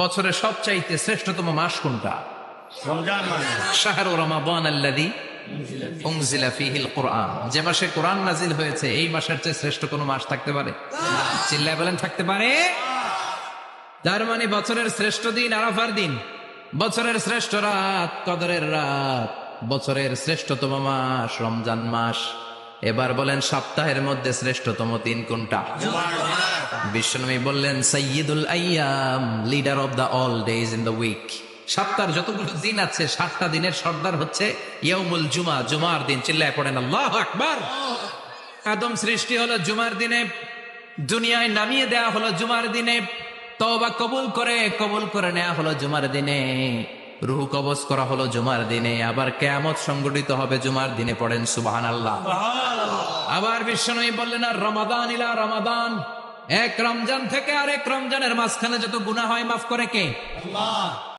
বছরের সবচাইতে শ্রেষ্ঠতম মাস কোনটা? রমজান মাস। শাহরু রমাদান আল্লাযী উনজিলা ফীহিল কুরআন। যে মাসে কোরআন নাজিল হয়েছে এই মাসের চেয়ে শ্রেষ্ঠ কোনো মাস থাকতে পারে? চিল্লায় বলেন থাকতে পারে? তার মানে বছরের শ্রেষ্ঠ দিন আরাফার দিন, বছরের শ্রেষ্ঠ রাত কদরের রাত, বছরের শ্রেষ্ঠতম মাস রমজান মাস। এবার বলেন সপ্তাহের মধ্যে শ্রেষ্ঠতম দিন কোনটা? বিশ্বনবী বললেন সাইয়্যিদুল আইয়াম, leader of the all days in the week. সপ্তাহের যতগুলো দিন আছে 7টা দিনের সর্দার হচ্ছে ইয়াউমুল জুমা, জুমার দিন। চিল্লায় পড়েন আল্লাহু আকবার। আদম সৃষ্টি হলো জুমার দিনে, দুনিয়ায় নামিয়ে দেয়া হলো জুমার দিনে, তওবা কবুল করে নেওয়া হলো জুমার দিনে, রূহ কবজ করা হলো জুমার দিনে, আবার কিয়ামত সংগঠিত হবে জুমার দিনে। পড়েন সুবহানাল্লাহ। আবার বিশ্বনবী বললেন আর রমাদান ইলা রমাদান, এক রমজান থেকে আরেক রমজানের মাঝখানে যত গুনাহ হয় মাফ করে কে? আল্লাহ।